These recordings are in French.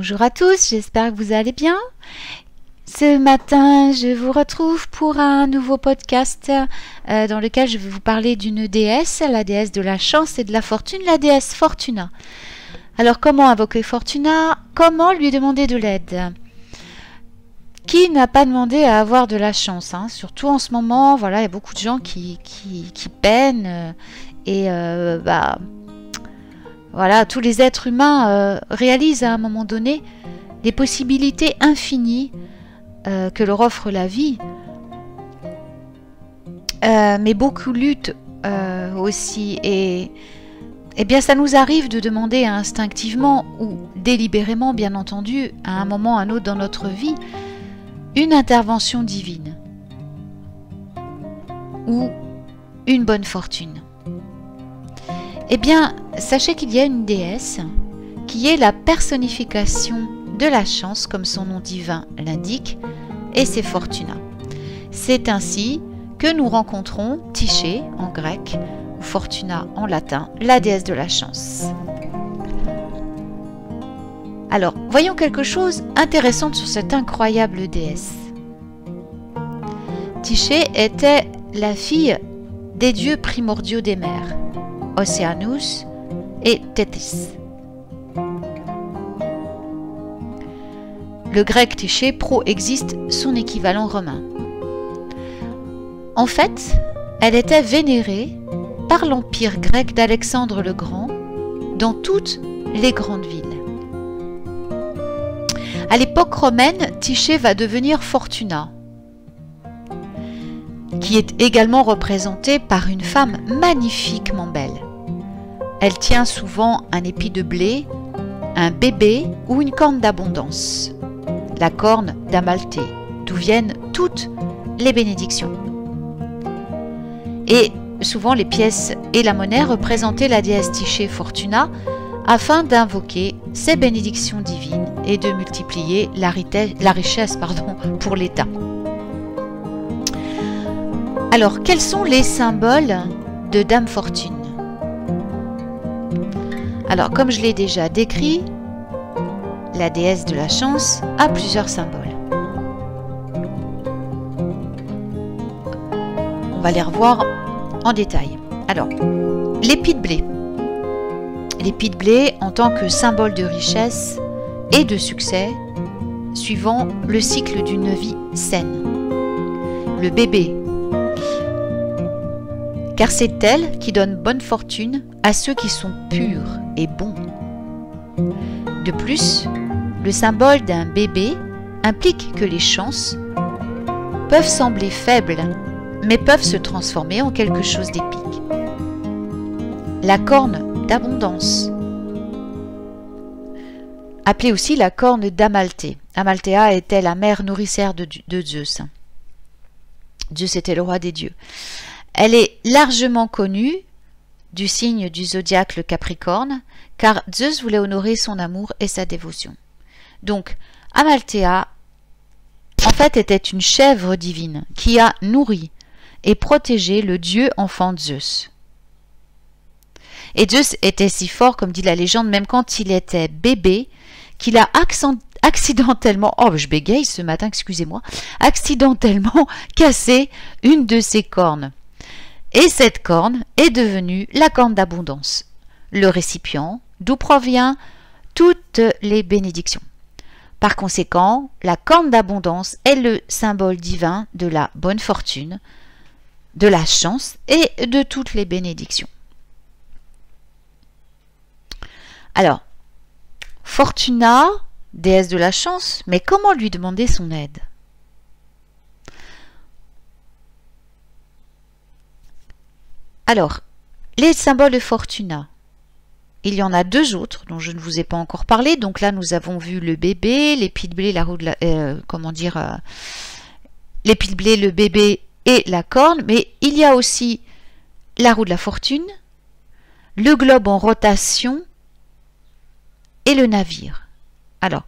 Bonjour à tous, j'espère que vous allez bien. Ce matin, je vous retrouve pour un nouveau podcast dans lequel je vais vous parler d'une déesse, la déesse de la chance et de la fortune, la déesse Fortuna. Alors, comment invoquer Fortuna? Comment lui demander de l'aide? Qui n'a pas demandé à avoir de la chance, hein? Surtout en ce moment, voilà, il y a beaucoup de gens qui peinent voilà, tous les êtres humains réalisent à un moment donné les possibilités infinies que leur offre la vie, mais beaucoup luttent aussi, et bien ça nous arrive de demander instinctivement ou délibérément, bien entendu, à un moment ou à un autre dans notre vie, une intervention divine ou une bonne fortune. Eh bien, sachez qu'il y a une déesse qui est la personnification de la chance, comme son nom divin l'indique, et c'est Fortuna. C'est ainsi que nous rencontrons Tyché en grec, ou Fortuna en latin, la déesse de la chance. Alors, voyons quelque chose d'intéressant sur cette incroyable déesse. Tyché était la fille des dieux primordiaux des mers, Océanus et Thétis. Le grec Tyché pro-existe son équivalent romain. En fait, elle était vénérée par l'empire grec d'Alexandre le Grand dans toutes les grandes villes. À l'époque romaine, Tyché va devenir Fortuna, qui est également représentée par une femme magnifiquement belle. Elle tient souvent un épi de blé, un bébé ou une corne d'abondance, la corne d'Amalthée, d'où viennent toutes les bénédictions. Et souvent les pièces et la monnaie représentaient la déesse Tyché Fortuna afin d'invoquer ses bénédictions divines et de multiplier la richesse pour l'État. Alors, quels sont les symboles de Dame Fortune? Alors, comme je l'ai déjà décrit, la déesse de la chance a plusieurs symboles. On va les revoir en détail. Alors, l'épi de blé. L'épi de blé en tant que symbole de richesse et de succès, suivant le cycle d'une vie saine. Le bébé, car c'est elle qui donne bonne fortune à ceux qui sont purs et bons. De plus, le symbole d'un bébé implique que les chances peuvent sembler faibles, mais peuvent se transformer en quelque chose d'épique. La corne d'abondance, appelée aussi la corne d'Amalthée. Amalthea était la mère nourricière de Zeus. Zeus était le roi des dieux. Elle est largement connue du signe du zodiaque le Capricorne, car Zeus voulait honorer son amour et sa dévotion. Donc, Amalthea, en fait, était une chèvre divine qui a nourri et protégé le dieu enfant de Zeus. Et Zeus était si fort, comme dit la légende, même quand il était bébé, qu'il a accidentellement, je bégaye ce matin, excusez-moi, accidentellement cassé une de ses cornes. Et cette corne est devenue la corne d'abondance, le récipient d'où provient toutes les bénédictions. Par conséquent, la corne d'abondance est le symbole divin de la bonne fortune, de la chance et de toutes les bénédictions. Alors, Fortuna, déesse de la chance, mais comment lui demander son aide? Alors, les symboles de Fortuna, il y en a deux autres dont je ne vous ai pas encore parlé. Donc là, nous avons vu le bébé, l'épi de blé, la roue de la, l'épi de blé, le bébé et la corne. Mais il y a aussi la roue de la fortune, le globe en rotation et le navire. Alors,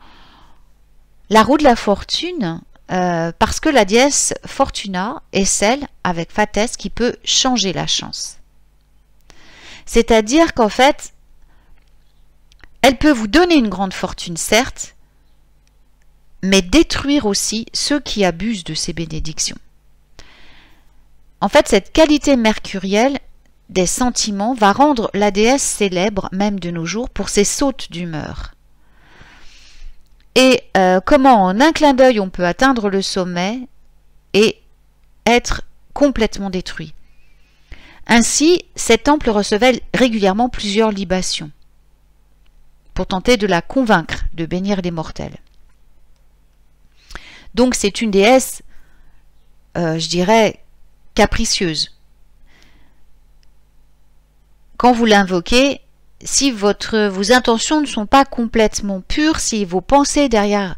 la roue de la fortune, parce que la déesse Fortuna est celle, avec Fatès, qui peut changer la chance. C'est-à-dire qu'en fait, elle peut vous donner une grande fortune, certes, mais détruire aussi ceux qui abusent de ces bénédictions. En fait, cette qualité mercurielle des sentiments va rendre la déesse célèbre, même de nos jours, pour ses sautes d'humeur. Et comment en un clin d'œil on peut atteindre le sommet et être complètement détruit. Ainsi, cet temple recevait régulièrement plusieurs libations pour tenter de la convaincre de bénir les mortels. Donc c'est une déesse, je dirais, capricieuse. Quand vous l'invoquez, si vos intentions ne sont pas complètement pures, si vos pensées derrière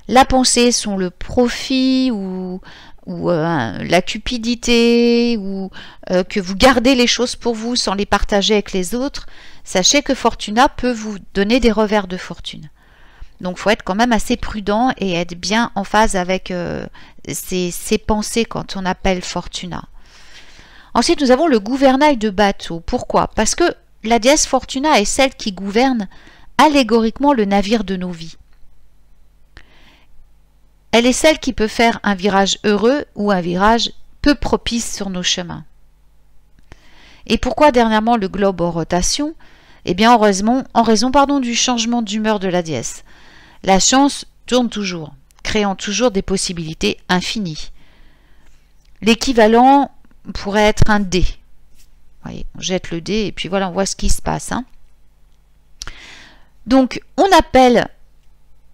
la pensée sont le profit ou la cupidité, ou que vous gardez les choses pour vous sans les partager avec les autres, sachez que Fortuna peut vous donner des revers de fortune. Donc il faut être quand même assez prudent et être bien en phase avec ses pensées quand on appelle Fortuna. Ensuite, nous avons le gouvernail de bateau. Pourquoi? Parce que la déesse Fortuna est celle qui gouverne allégoriquement le navire de nos vies. Elle est celle qui peut faire un virage heureux ou un virage peu propice sur nos chemins. Et pourquoi dernièrement le globe en rotation? Eh bien en raison du changement d'humeur de la déesse. La chance tourne toujours, créant toujours des possibilités infinies. L'équivalent pourrait être un dé. Vous voyez, on jette le dé et puis voilà, on voit ce qui se passe. Donc on appelle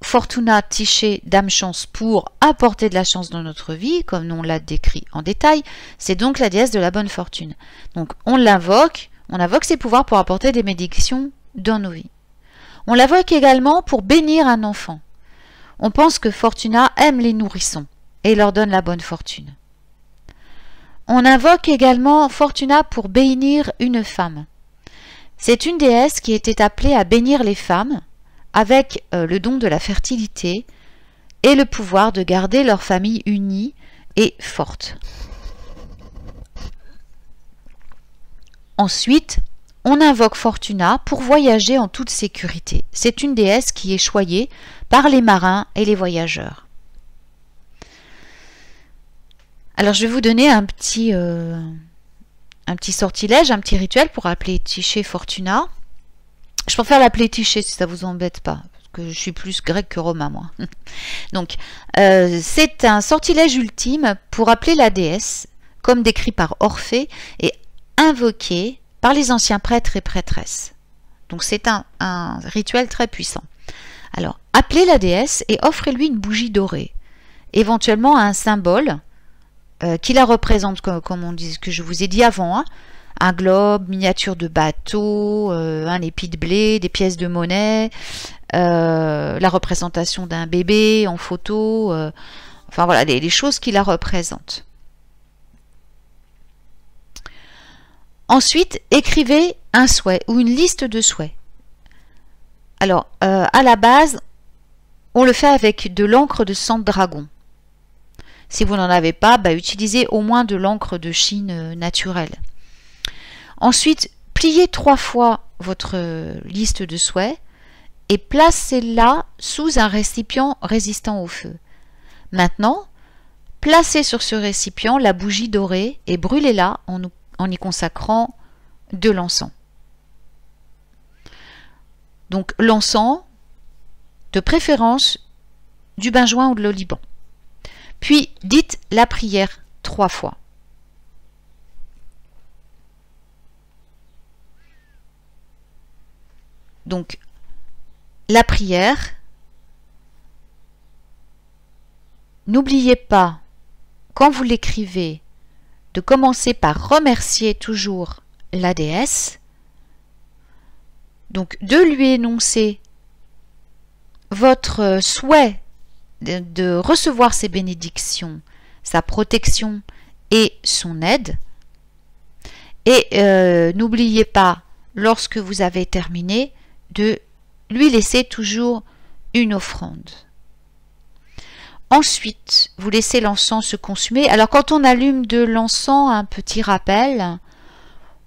Fortuna Tiché, dame chance, pour apporter de la chance dans notre vie, comme on l'a décrit en détail. C'est donc la déesse de la bonne fortune. Donc on l'invoque, on invoque ses pouvoirs pour apporter des bénédictions dans nos vies. On l'invoque également pour bénir un enfant. On pense que Fortuna aime les nourrissons et leur donne la bonne fortune. On invoque également Fortuna pour bénir une femme. C'est une déesse qui était appelée à bénir les femmes avec le don de la fertilité et le pouvoir de garder leur famille unie et forte. Ensuite, on invoque Fortuna pour voyager en toute sécurité. C'est une déesse qui est choyée par les marins et les voyageurs. Alors je vais vous donner un petit sortilège, un petit rituel pour appeler Tiché Fortuna. Je préfère l'appeler Tiché si ça vous embête pas, parce que je suis plus grec que romain moi. Donc c'est un sortilège ultime pour appeler la déesse, comme décrit par Orphée, et invoqué par les anciens prêtres et prêtresses. Donc c'est un rituel très puissant. Alors appelez la déesse et offrez-lui une bougie dorée, éventuellement un symbole qui la représente, comme on dit, que je vous ai dit avant, un globe, miniature de bateau, un épi de blé, des pièces de monnaie, la représentation d'un bébé en photo, enfin voilà, les choses qui la représentent. Ensuite, écrivez un souhait ou une liste de souhaits. Alors, à la base, on le fait avec de l'encre de sang de dragon. Si vous n'en avez pas, utilisez au moins de l'encre de Chine naturelle. Ensuite, pliez 3 fois votre liste de souhaits et placez-la sous un récipient résistant au feu. Maintenant, placez sur ce récipient la bougie dorée et brûlez-la en y consacrant de l'encens. Donc l'encens, de préférence du benjoin ou de l'oliban. Puis dites la prière 3 fois. Donc la prière, n'oubliez pas, quand vous l'écrivez, de commencer par remercier toujours la déesse, donc de lui énoncer votre souhait de recevoir ses bénédictions, sa protection et son aide. Et n'oubliez pas, lorsque vous avez terminé, de lui laisser toujours une offrande. Ensuite, vous laissez l'encens se consumer. Alors quand on allume de l'encens, un petit rappel,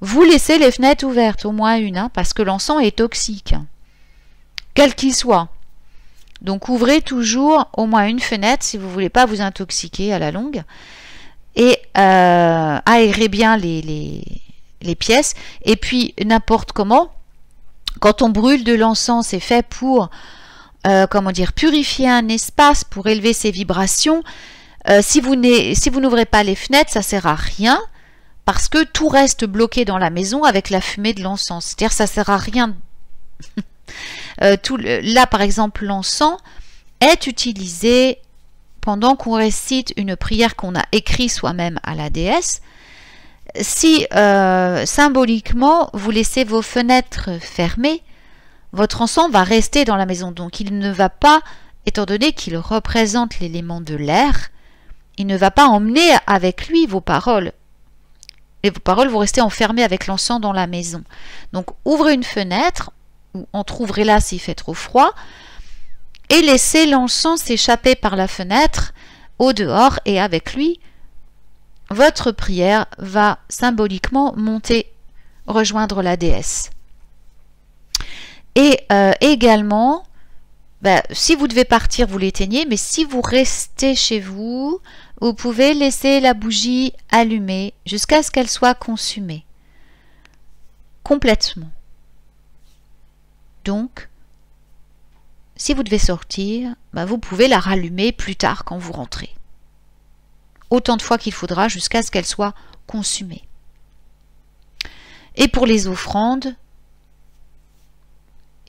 vous laissez les fenêtres ouvertes, au moins une, parce que l'encens est toxique, quel qu'il soit. Donc ouvrez toujours au moins une fenêtre si vous ne voulez pas vous intoxiquer à la longue. Et aérez bien les pièces. Et puis n'importe comment, quand on brûle de l'encens, c'est fait pour comment dire, purifier un espace, pour élever ses vibrations. Si vous n'ouvrez pas les fenêtres, ça ne sert à rien parce que tout reste bloqué dans la maison avec la fumée de l'encens. C'est-à-dire que ça ne sert à rien. Là, par exemple, l'encens est utilisé pendant qu'on récite une prière qu'on a écrite soi-même à la déesse. Si symboliquement, vous laissez vos fenêtres fermées, votre encens va rester dans la maison. Donc, il ne va pas, étant donné qu'il représente l'élément de l'air, il ne va pas emmener avec lui vos paroles. Et vos paroles vont rester enfermées avec l'encens dans la maison. Donc, ouvrez une fenêtre, ou entr'ouvrez-la s'il fait trop froid, et laissez l'encens s'échapper par la fenêtre au dehors, et avec lui, votre prière va symboliquement monter, rejoindre la déesse. Et également, si vous devez partir, vous l'éteignez, mais si vous restez chez vous, vous pouvez laisser la bougie allumée jusqu'à ce qu'elle soit consumée. Complètement. Donc, si vous devez sortir, vous pouvez la rallumer plus tard quand vous rentrez. Autant de fois qu'il faudra jusqu'à ce qu'elle soit consumée. Et pour les offrandes,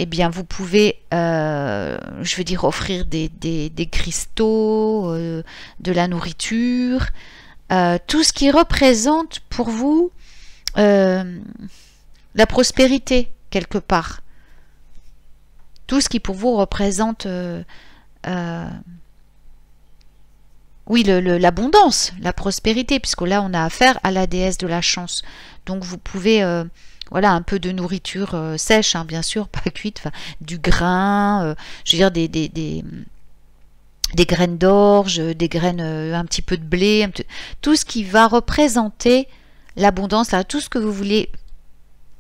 eh bien, vous pouvez, je veux dire, offrir des cristaux, de la nourriture, tout ce qui représente pour vous la prospérité, quelque part. Tout ce qui pour vous représente, oui, l'abondance, la prospérité, puisque là, on a affaire à la déesse de la chance. Donc, vous pouvez... voilà, un peu de nourriture sèche, hein, bien sûr, pas cuite, du grain, je veux dire des graines d'orge, des graines, un petit peu de blé, tout ce qui va représenter l'abondance, tout ce que vous voulez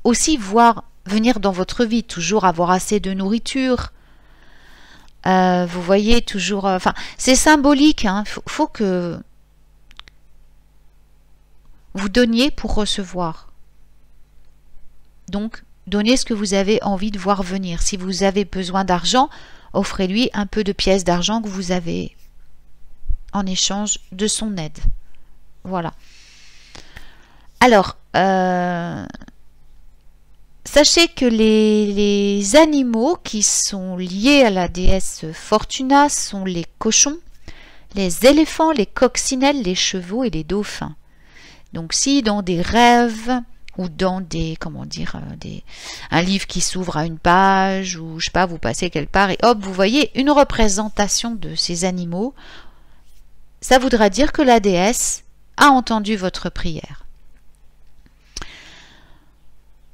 aussi voir venir dans votre vie, toujours avoir assez de nourriture. Vous voyez, toujours... Enfin, c'est symbolique, hein, faut que vous donniez pour recevoir. Donc, donnez ce que vous avez envie de voir venir. Si vous avez besoin d'argent, offrez-lui un peu de pièces d'argent que vous avez en échange de son aide. Voilà. Alors, sachez que les animaux qui sont liés à la déesse Fortuna sont les cochons, les éléphants, les coccinelles, les chevaux et les dauphins. Donc, si dans des rêves... ou dans des, comment dire, un livre qui s'ouvre à une page, ou je sais pas, vous passez quelque part et hop, vous voyez une représentation de ces animaux, ça voudra dire que la déesse a entendu votre prière.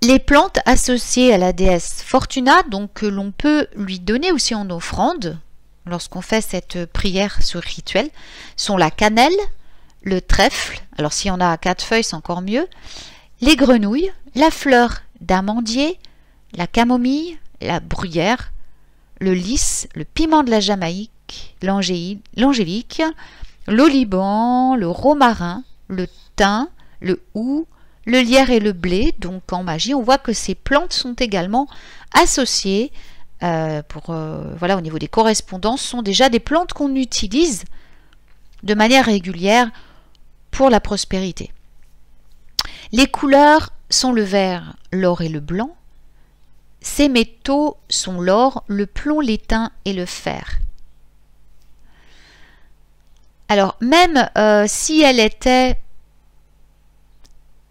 Les plantes associées à la déesse Fortuna, donc que l'on peut lui donner aussi en offrande, lorsqu'on fait cette prière, ce rituel, sont la cannelle, le trèfle, alors s'il y en a à 4 feuilles, c'est encore mieux, les grenouilles, la fleur d'amandier, la camomille, la bruyère, le lys, le piment de la Jamaïque, l'angélique, l'oliban, le romarin, le thym, le houx, le lierre et le blé. Donc en magie, on voit que ces plantes sont également associées voilà, au niveau des correspondances, sont déjà des plantes qu'on utilise de manière régulière pour la prospérité. Les couleurs sont le vert, l'or et le blanc. Ces métaux sont l'or, le plomb, l'étain et le fer. Alors, même si elle était...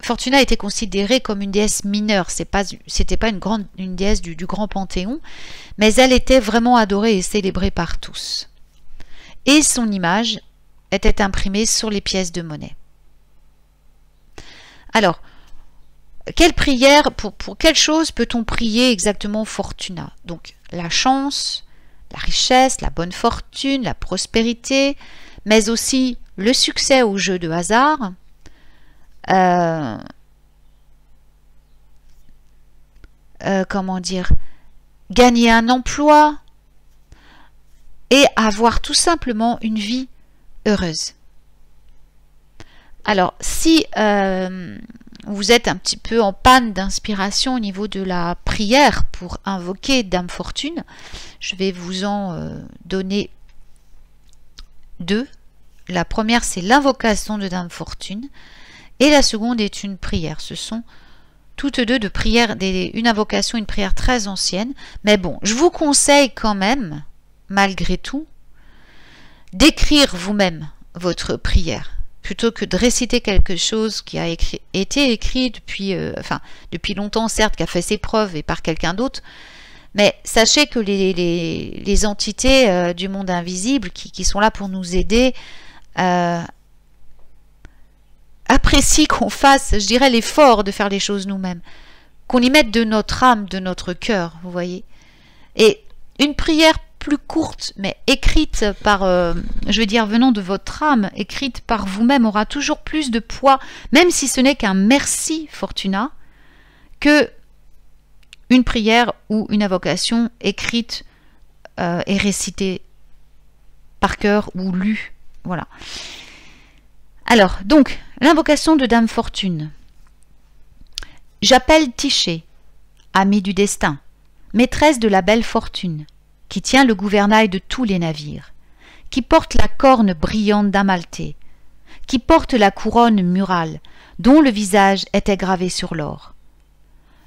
Fortuna était considérée comme une déesse mineure, c'était pas une déesse du grand panthéon, mais elle était vraiment adorée et célébrée par tous. Et son image était imprimée sur les pièces de monnaie. Alors, quelle prière, pour quelle chose peut-on prier exactement Fortuna? Donc, la chance, la richesse, la bonne fortune, la prospérité, mais aussi le succès au jeu de hasard, comment dire, gagner un emploi, et avoir tout simplement une vie heureuse. Alors, si vous êtes un petit peu en panne d'inspiration au niveau de la prière pour invoquer Dame Fortune, je vais vous en donner deux. La première, c'est l'invocation de Dame Fortune, et la seconde est une prière. Ce sont toutes deux de prières, une invocation, une prière très ancienne. Mais bon, je vous conseille quand même, malgré tout, d'écrire vous-même votre prière, plutôt que de réciter quelque chose qui a été écrit depuis longtemps, certes, qui a fait ses preuves et par quelqu'un d'autre. Mais sachez que les entités du monde invisible qui sont là pour nous aider apprécient qu'on fasse, je dirais, l'effort de faire les choses nous-mêmes, qu'on y mette de notre âme, de notre cœur, vous voyez. Et une prière plus courte, mais écrite par, je veux dire, venant de votre âme, écrite par vous-même, aura toujours plus de poids, même si ce n'est qu'un merci, Fortuna, que une prière ou une invocation écrite et récitée par cœur ou lue. Voilà. Alors, donc, l'invocation de Dame Fortune. J'appelle Tiché, amie du destin, maîtresse de la belle fortune, qui tient le gouvernail de tous les navires, qui porte la corne brillante d'Amalthée, qui porte la couronne murale, dont le visage était gravé sur l'or.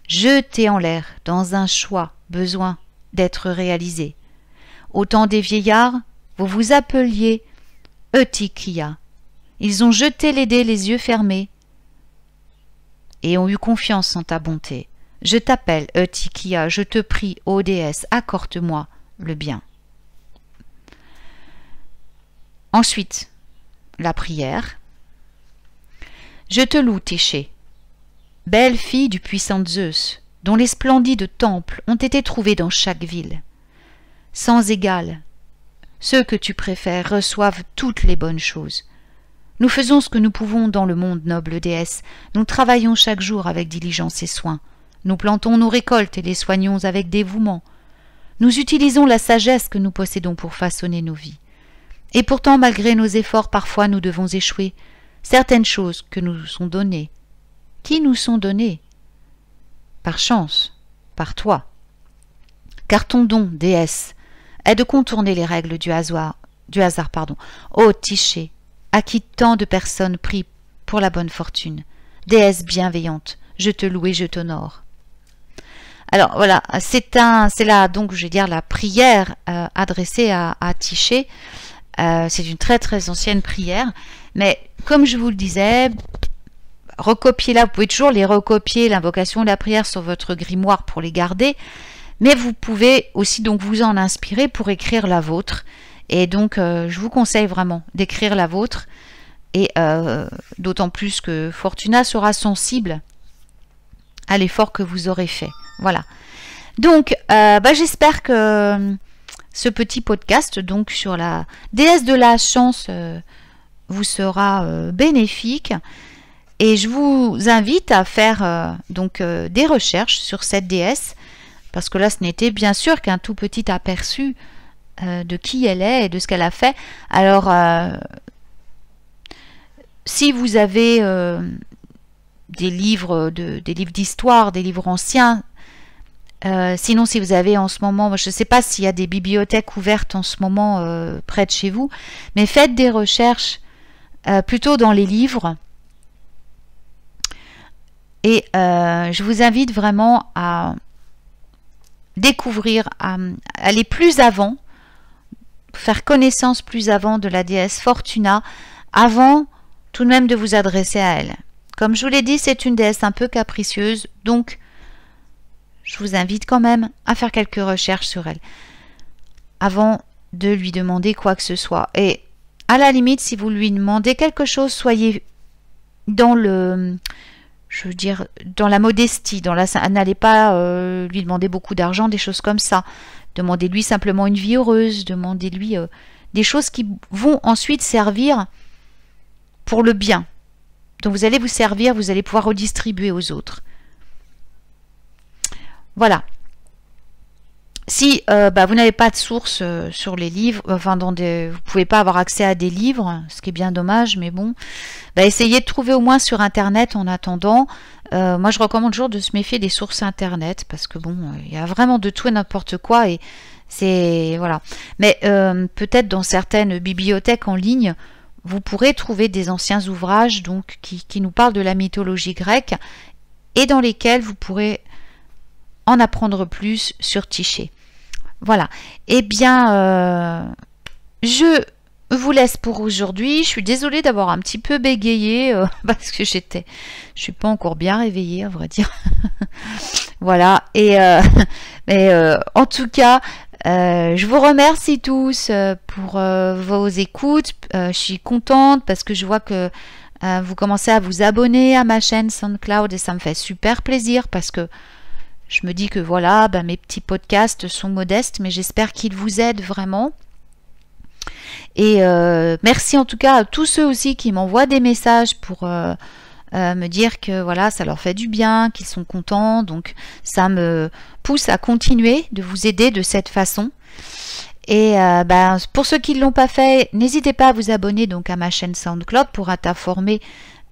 Jetez en l'air dans un choix besoin d'être réalisé. Au temps des vieillards, vous vous appeliez Eutychia. Ils ont jeté les dés les yeux fermés et ont eu confiance en ta bonté. Je t'appelle Eutychia, je te prie, ô déesse, accorde-moi le bien. Ensuite, la prière. Je te loue, Téché, belle fille du puissant Zeus, dont les splendides temples ont été trouvés dans chaque ville. Sans égal, ceux que tu préfères reçoivent toutes les bonnes choses. Nous faisons ce que nous pouvons dans le monde, noble déesse. Nous travaillons chaque jour avec diligence et soin. Nous plantons nos récoltes et les soignons avec dévouement. Nous utilisons la sagesse que nous possédons pour façonner nos vies. Et pourtant, malgré nos efforts, parfois nous devons échouer. Certaines choses que nous sont données. Qui nous sont données? Par chance, par toi. Car ton don, déesse, est de contourner les règles du hasard. Ô Tiché, à qui tant de personnes prient pour la bonne fortune. Déesse bienveillante, je te loue et je t'honore. Alors voilà, c'est là donc je vais dire la prière adressée à Tiché. C'est une très très ancienne prière, mais comme je vous le disais, recopiez-la, vous pouvez toujours les recopier, l'invocation et la prière sur votre grimoire pour les garder, mais vous pouvez aussi donc vous en inspirer pour écrire la vôtre. Et donc, je vous conseille vraiment d'écrire la vôtre, et d'autant plus que Fortuna sera sensible à l'effort que vous aurez fait. Voilà. Donc, j'espère que ce petit podcast donc sur la déesse de la chance vous sera bénéfique. Et je vous invite à faire des recherches sur cette déesse, parce que là, ce n'était bien sûr qu'un tout petit aperçu de qui elle est et de ce qu'elle a fait. Alors, si vous avez des livres d'histoire, des livres anciens, sinon si vous avez en ce moment, je ne sais pas s'il y a des bibliothèques ouvertes en ce moment près de chez vous, mais faites des recherches plutôt dans les livres. Et je vous invite vraiment à découvrir, à aller plus avant, faire connaissance plus avant de la déesse Fortuna, avant tout de même de vous adresser à elle. Comme je vous l'ai dit, c'est une déesse un peu capricieuse, donc je vous invite quand même à faire quelques recherches sur elle, avant de lui demander quoi que ce soit. Et à la limite, si vous lui demandez quelque chose, soyez dans dans la modestie, n'allez pas lui demander beaucoup d'argent, des choses comme ça. Demandez-lui simplement une vie heureuse, demandez-lui des choses qui vont ensuite servir pour le bien. Donc vous allez vous servir, vous allez pouvoir redistribuer aux autres. Voilà. Si vous n'avez pas de source sur les livres, enfin vous ne pouvez pas avoir accès à des livres, ce qui est bien dommage, mais bon, essayez de trouver au moins sur internet en attendant. Moi je recommande toujours de se méfier des sources internet, parce que bon, il y a vraiment de tout et n'importe quoi, et c'est voilà. Mais peut-être dans certaines bibliothèques en ligne, vous pourrez trouver des anciens ouvrages donc qui nous parlent de la mythologie grecque, et dans lesquels vous pourrez en apprendre plus sur Tyché. Voilà. Eh bien, je vous laisse pour aujourd'hui. Je suis désolée d'avoir un petit peu bégayé parce que je suis pas encore bien réveillée, à vrai dire. Voilà. Et mais en tout cas, je vous remercie tous pour vos écoutes. Je suis contente parce que je vois que vous commencez à vous abonner à ma chaîne SoundCloud et ça me fait super plaisir parce que je me dis que voilà, mes petits podcasts sont modestes, mais j'espère qu'ils vous aident vraiment. Et merci en tout cas à tous ceux aussi qui m'envoient des messages pour me dire que voilà, ça leur fait du bien, qu'ils sont contents. Donc ça me pousse à continuer de vous aider de cette façon. Et pour ceux qui ne l'ont pas fait, n'hésitez pas à vous abonner donc à ma chaîne SoundCloud pour être informé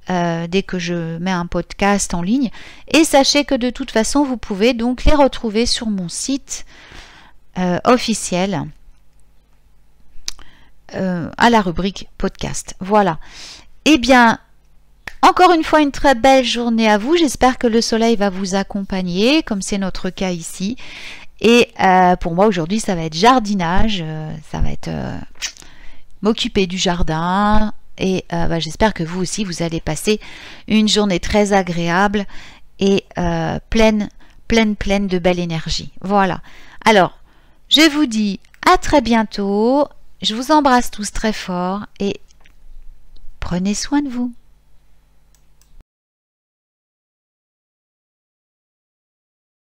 dès que je mets un podcast en ligne. Et sachez que de toute façon, vous pouvez donc les retrouver sur mon site officiel à la rubrique podcast. Voilà. Eh bien, encore une fois, une très belle journée à vous. J'espère que le soleil va vous accompagner, comme c'est notre cas ici. Et pour moi, aujourd'hui, ça va être jardinage. Ça va être m'occuper du jardin. Et j'espère que vous aussi, vous allez passer une journée très agréable et pleine de belle énergie. Voilà. Alors, je vous dis à très bientôt. Je vous embrasse tous très fort et prenez soin de vous.